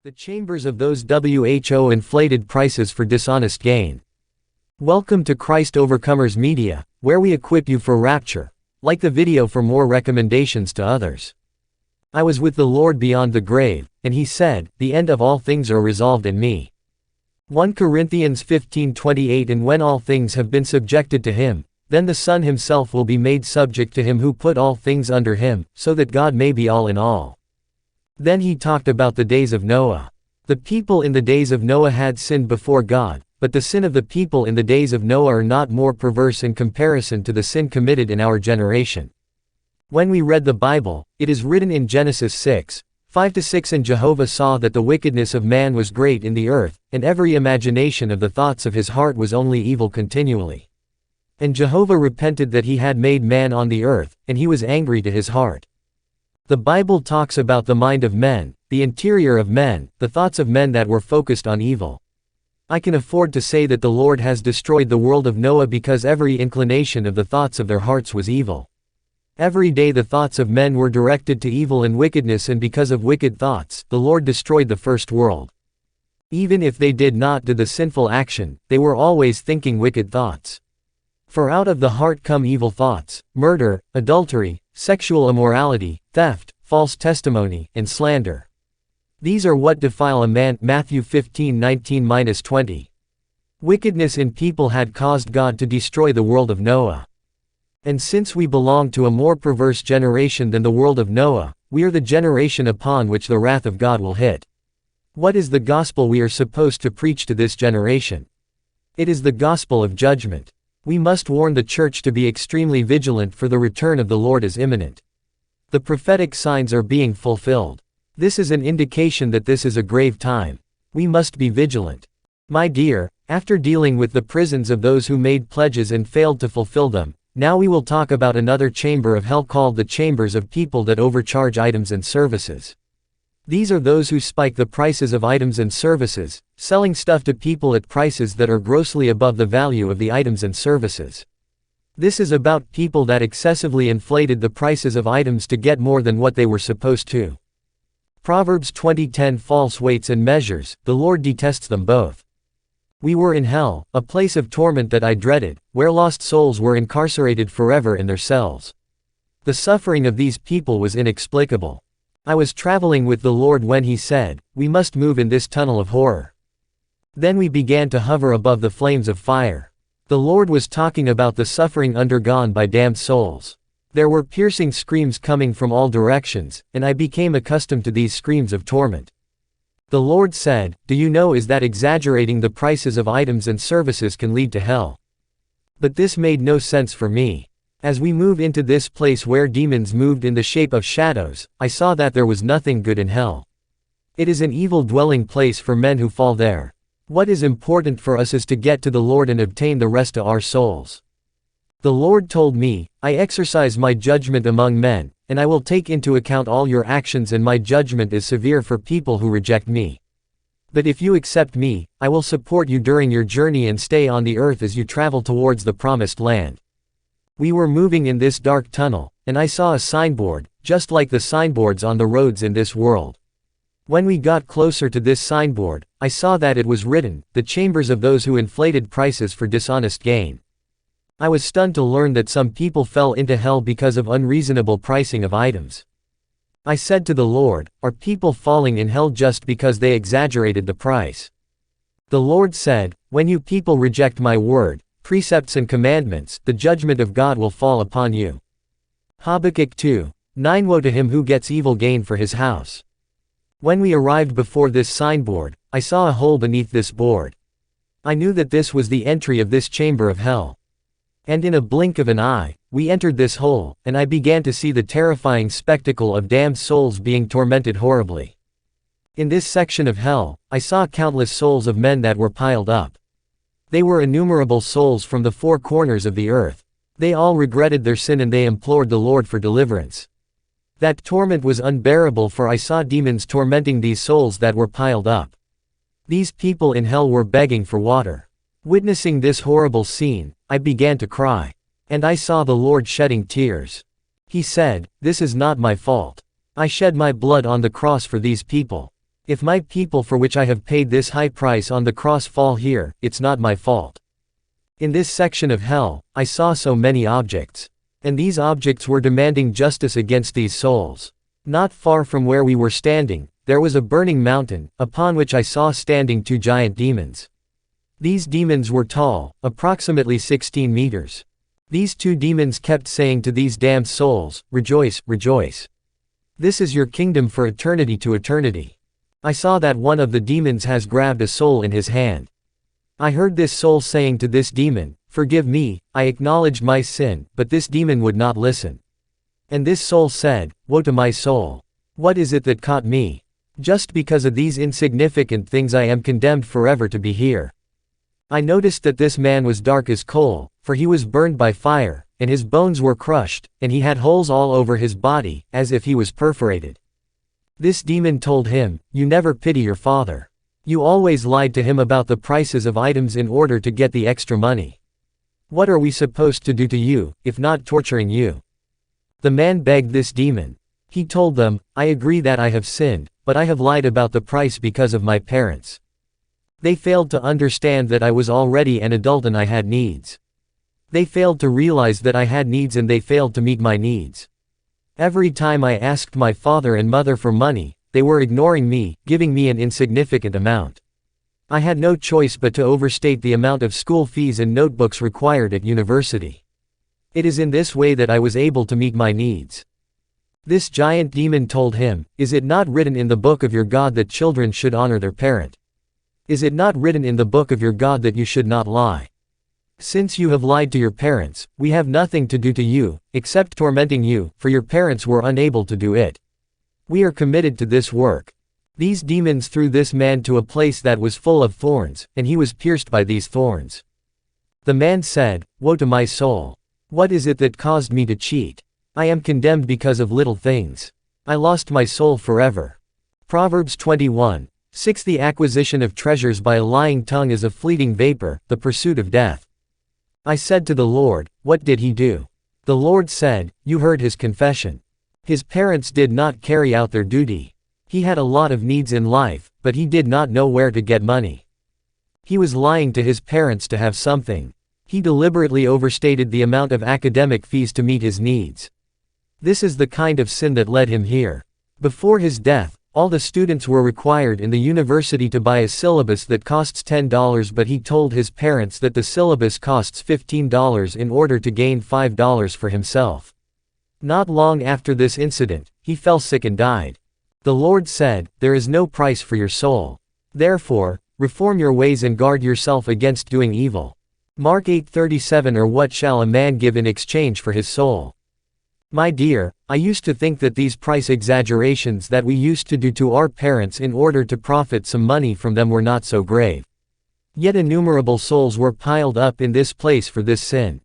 The chambers of those WHO inflated prices for dishonest gain. Welcome to Christ Overcomers Media, where we equip you for rapture. Like the video for more recommendations to others. I was with the Lord beyond the grave, and he said, "The end of all things are resolved in me." 1 Corinthians 15:28. And when all things have been subjected to him, then the Son himself will be made subject to him who put all things under him, so that God may be all in all. Then he talked about the days of Noah. The people in the days of Noah had sinned before God, but the sin of the people in the days of Noah are not more perverse in comparison to the sin committed in our generation. When we read the Bible, it is written in Genesis 6:5-6, and Jehovah saw that the wickedness of man was great in the earth, and every imagination of the thoughts of his heart was only evil continually. And Jehovah repented that he had made man on the earth, and he was angry to his heart. The Bible talks about the mind of men, the interior of men, the thoughts of men that were focused on evil. I can afford to say that the Lord has destroyed the world of Noah because every inclination of the thoughts of their hearts was evil. Every day the thoughts of men were directed to evil and wickedness, and because of wicked thoughts, the Lord destroyed the first world. Even if they did not do the sinful action, they were always thinking wicked thoughts. For out of the heart come evil thoughts, murder, adultery, sexual immorality, theft, false testimony, and slander. These are what defile a man. Matthew 15:19-20. Wickedness in people had caused God to destroy the world of Noah. And since we belong to a more perverse generation than the world of Noah, we are the generation upon which the wrath of God will hit. What is the gospel we are supposed to preach to this generation? It is the gospel of judgment. We must warn the church to be extremely vigilant, for the return of the Lord is imminent. The prophetic signs are being fulfilled. This is an indication that this is a grave time. We must be vigilant. My dear, after dealing with the prisons of those who made pledges and failed to fulfill them, now we will talk about another chamber of hell called the chambers of people that overcharge items and services. These are those who spike the prices of items and services, selling stuff to people at prices that are grossly above the value of the items and services. This is about people that excessively inflated the prices of items to get more than what they were supposed to. Proverbs 20:10. False weights and measures, the Lord detests them both. We were in hell, a place of torment that I dreaded, where lost souls were incarcerated forever in their cells. The suffering of these people was inexplicable. I was traveling with the Lord when he said, "We must move in this tunnel of horror." Then we began to hover above the flames of fire. The Lord was talking about the suffering undergone by damned souls. There were piercing screams coming from all directions, and I became accustomed to these screams of torment. The Lord said, "Do you know is that exaggerating the prices of items and services can lead to hell?" But this made no sense for me. As we move into this place where demons moved in the shape of shadows, I saw that there was nothing good in hell. It is an evil dwelling place for men who fall there. What is important for us is to get to the Lord and obtain the rest to our souls. The Lord told me, "I exercise my judgment among men, and I will take into account all your actions, and my judgment is severe for people who reject me. But if you accept me, I will support you during your journey and stay on the earth as you travel towards the promised land." We were moving in this dark tunnel, and I saw a signboard, just like the signboards on the roads in this world. When we got closer to this signboard, I saw that it was written, "The chambers of those who inflated prices for dishonest gain." I was stunned to learn that some people fell into hell because of unreasonable pricing of items. I said to the Lord, "Are people falling in hell just because they exaggerated the price?" The Lord said, "When you people reject my word, precepts and commandments, the judgment of God will fall upon you." Habakkuk 2:9. Woe to him who gets evil gain for his house. When we arrived before this signboard, I saw a hole beneath this board. I knew that this was the entry of this chamber of hell. And in a blink of an eye, we entered this hole, and I began to see the terrifying spectacle of damned souls being tormented horribly. In this section of hell, I saw countless souls of men that were piled up. They were innumerable souls from the four corners of the earth. They all regretted their sin and they implored the Lord for deliverance. That torment was unbearable, for I saw demons tormenting these souls that were piled up. These people in hell were begging for water. Witnessing this horrible scene, I began to cry. And I saw the Lord shedding tears. He said, "This is not my fault. I shed my blood on the cross for these people. If my people for which I have paid this high price on the cross fall here, it's not my fault. In this section of hell, I saw so many objects. And these objects were demanding justice against these souls. Not far from where we were standing, there was a burning mountain, upon which I saw standing 2 giant demons. These demons were tall, approximately 16 meters. These 2 demons kept saying to these damned souls, "Rejoice, rejoice. This is your kingdom for eternity to eternity." I saw that one of the demons has grabbed a soul in his hand. I heard this soul saying to this demon, "Forgive me, I acknowledged my sin," but this demon would not listen. And this soul said, "Woe to my soul. What is it that caught me? Just because of these insignificant things I am condemned forever to be here." I noticed that this man was dark as coal, for he was burned by fire, and his bones were crushed, and he had holes all over his body, as if he was perforated. This demon told him, "You never pity your father. You always lied to him about the prices of items in order to get the extra money. What are we supposed to do to you, if not torturing you?" The man begged this demon. He told them, "I agree that I have sinned, but I have lied about the price because of my parents. They failed to understand that I was already an adult and I had needs. They failed to realize that I had needs and they failed to meet my needs. Every time I asked my father and mother for money, they were ignoring me, giving me an insignificant amount. I had no choice but to overstate the amount of school fees and notebooks required at university. It is in this way that I was able to meet my needs." This giant demon told him, "Is it not written in the book of your God that children should honor their parent? Is it not written in the book of your God that you should not lie? Since you have lied to your parents, we have nothing to do to you, except tormenting you, for your parents were unable to do it. We are committed to this work." These demons threw this man to a place that was full of thorns, and he was pierced by these thorns. The man said, "Woe to my soul. What is it that caused me to cheat? I am condemned because of little things. I lost my soul forever." Proverbs 21:6 The acquisition of treasures by a lying tongue is a fleeting vapor, the pursuit of death. I said to the Lord, "What did he do?" The Lord said, "You heard his confession. His parents did not carry out their duty. He had a lot of needs in life, but he did not know where to get money. He was lying to his parents to have something. He deliberately overstated the amount of academic fees to meet his needs. This is the kind of sin that led him here. Before his death, all the students were required in the university to buy a syllabus that costs $10, but he told his parents that the syllabus costs $15 in order to gain $5 for himself. Not long after this incident, he fell sick and died. The Lord said, "There is no price for your soul. Therefore, reform your ways and guard yourself against doing evil." Mark 8:37 Or what shall a man give in exchange for his soul? My dear, I used to think that these price exaggerations that we used to do to our parents in order to profit some money from them were not so grave. Yet innumerable souls were piled up in this place for this sin.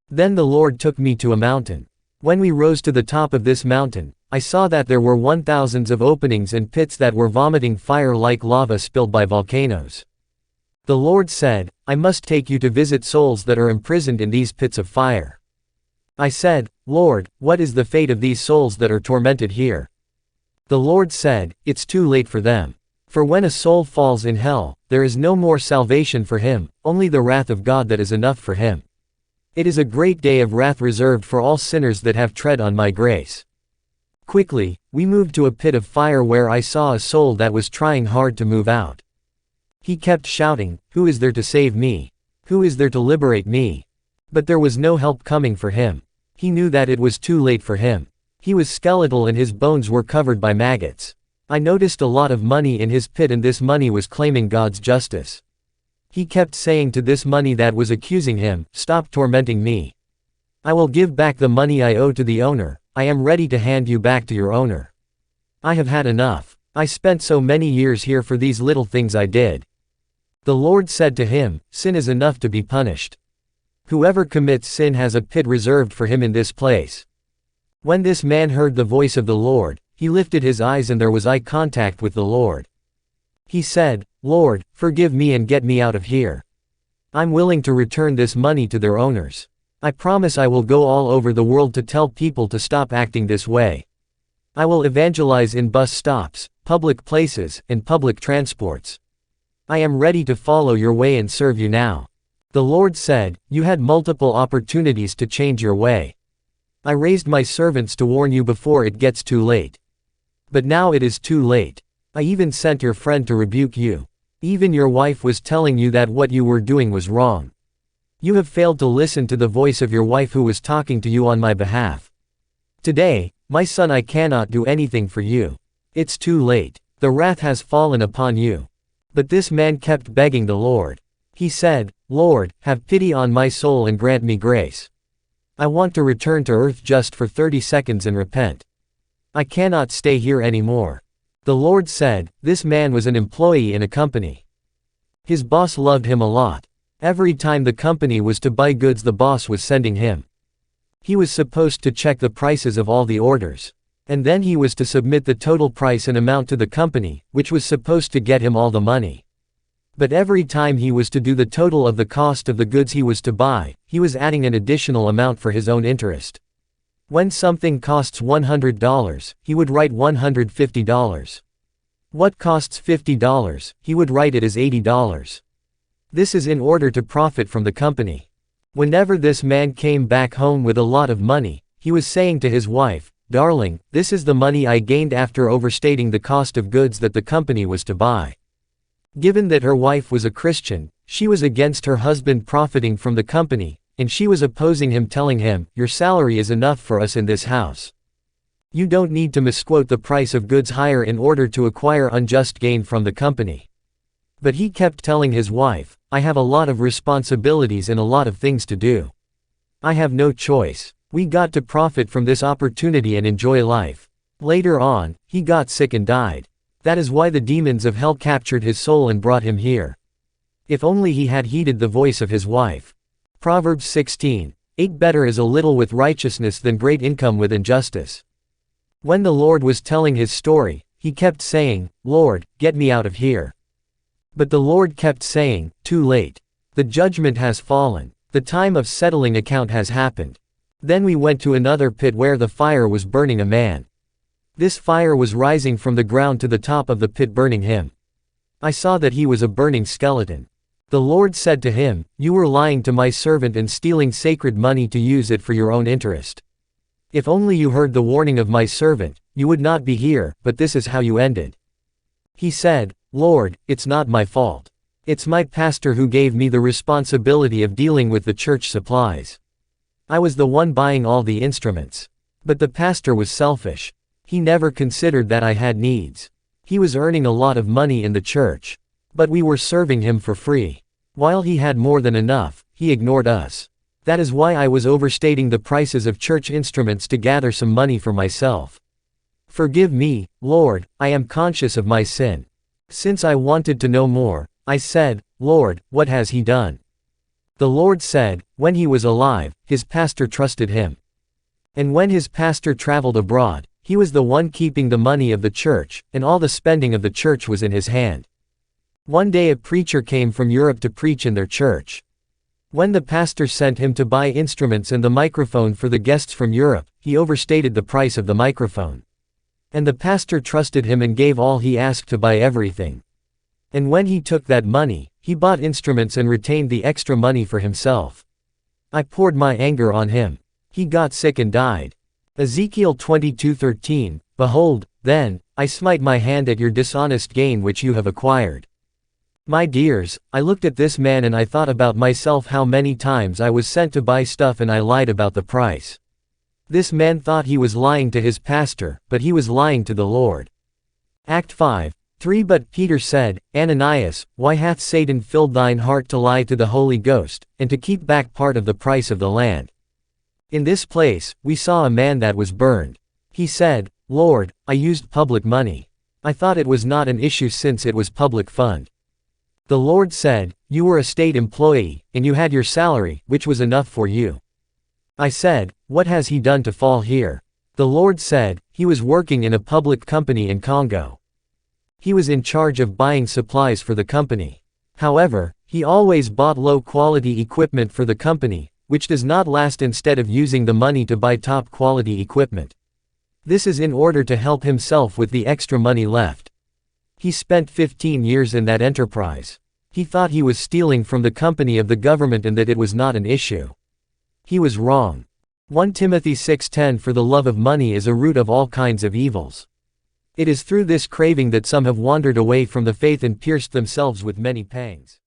Then the Lord took me to a mountain. When we rose to the top of this mountain, I saw that there were 1,000s of openings and pits that were vomiting fire like lava spilled by volcanoes. The Lord said, "I must take you to visit souls that are imprisoned in these pits of fire." I said, "Lord, what is the fate of these souls that are tormented here?" The Lord said, "It's too late for them. For when a soul falls in hell, there is no more salvation for him, only the wrath of God that is enough for him. It is a great day of wrath reserved for all sinners that have tread on my grace." Quickly, we moved to a pit of fire where I saw a soul that was trying hard to move out. He kept shouting, "Who is there to save me? Who is there to liberate me?" But there was no help coming for him. He knew that it was too late for him. He was skeletal and his bones were covered by maggots. I noticed a lot of money in his pit and this money was claiming God's justice. He kept saying to this money that was accusing him, "Stop tormenting me. I will give back the money I owe to the owner. I am ready to hand you back to your owner. I have had enough. I spent so many years here for these little things I did." The Lord said to him, "Sin is enough to be punished. Whoever commits sin has a pit reserved for him in this place." When this man heard the voice of the Lord, he lifted his eyes and there was eye contact with the Lord. He said, "Lord, forgive me and get me out of here. I'm willing to return this money to their owners. I promise I will go all over the world to tell people to stop acting this way. I will evangelize in bus stops, public places, and public transports. I am ready to follow your way and serve you now. The Lord said, you had multiple opportunities to change your way. I raised my servants to warn you before it gets too late. But now it is too late. I even sent your friend to rebuke you. Even your wife was telling you that what you were doing was wrong. You have failed to listen to the voice of your wife who was talking to you on my behalf. Today, my son, I cannot do anything for you. It's too late. The wrath has fallen upon you. But this man kept begging the Lord. He said, Lord, have pity on my soul and grant me grace. I want to return to earth just for 30 seconds and repent. I cannot stay here anymore. The Lord said, this man was an employee in a company. His boss loved him a lot. Every time the company was to buy goods the boss was sending him. He was supposed to check the prices of all the orders. And then he was to submit the total price and amount to the company, which was supposed to get him all the money. But every time he was to do the total of the cost of the goods he was to buy, he was adding an additional amount for his own interest. When something costs $100, he would write $150. What costs $50, he would write it as $80. This is in order to profit from the company. Whenever this man came back home with a lot of money, he was saying to his wife, Darling, this is the money I gained after overstating the cost of goods that the company was to buy. Given that her wife was a Christian, she was against her husband profiting from the company, and she was opposing him, telling him, your salary is enough for us in this house. You don't need to misquote the price of goods higher in order to acquire unjust gain from the company. But he kept telling his wife, I have a lot of responsibilities and a lot of things to do. I have no choice. We got to profit from this opportunity and enjoy life. Later on, he got sick and died. That is why the demons of hell captured his soul and brought him here. If only he had heeded the voice of his wife. Proverbs 16:8 Better is a little with righteousness than great income with injustice. When the Lord was telling his story, he kept saying, Lord, get me out of here. But the Lord kept saying, too late. The judgment has fallen. The time of settling account has happened. Then we went to another pit where the fire was burning a man. This fire was rising from the ground to the top of the pit, burning him. I saw that he was a burning skeleton. The Lord said to him, You were lying to my servant and stealing sacred money to use it for your own interest. If only you heard the warning of my servant, you would not be here, but this is how you ended. He said, Lord, it's not my fault. It's my pastor who gave me the responsibility of dealing with the church supplies. I was the one buying all the instruments. But the pastor was selfish. He never considered that I had needs. He was earning a lot of money in the church. But we were serving him for free. While he had more than enough, he ignored us. That is why I was overstating the prices of church instruments to gather some money for myself. Forgive me, Lord, I am conscious of my sin. Since I wanted to know more, I said, Lord, what has he done? The Lord said, when he was alive, his pastor trusted him. And when his pastor traveled abroad, he was the one keeping the money of the church, and all the spending of the church was in his hand. One day a preacher came from Europe to preach in their church. When the pastor sent him to buy instruments and the microphone for the guests from Europe, he overstated the price of the microphone. And the pastor trusted him and gave all he asked to buy everything. And when he took that money, he bought instruments and retained the extra money for himself. I poured my anger on him. He got sick and died. Ezekiel 22:13 Behold, then, I smite my hand at your dishonest gain which you have acquired. My dears, I looked at this man and I thought about myself, how many times I was sent to buy stuff and I lied about the price. This man thought he was lying to his pastor, but he was lying to the Lord. Act 5:3 But Peter said, Ananias, why hath Satan filled thine heart to lie to the Holy Ghost, and to keep back part of the price of the land? In this place, we saw a man that was burned. He said, Lord, I used public money. I thought it was not an issue since it was public fund. The Lord said, you were a state employee, and you had your salary, which was enough for you. I said, what has he done to fall here? The Lord said, he was working in a public company in Congo. He was in charge of buying supplies for the company. However, he always bought low-quality equipment for the company, which does not last, instead of using the money to buy top-quality equipment. This is in order to help himself with the extra money left. He spent 15 years in that enterprise. He thought he was stealing from the company of the government and that it was not an issue. He was wrong. 1 Timothy 6:10 For the love of money is a root of all kinds of evils. It is through this craving that some have wandered away from the faith and pierced themselves with many pangs.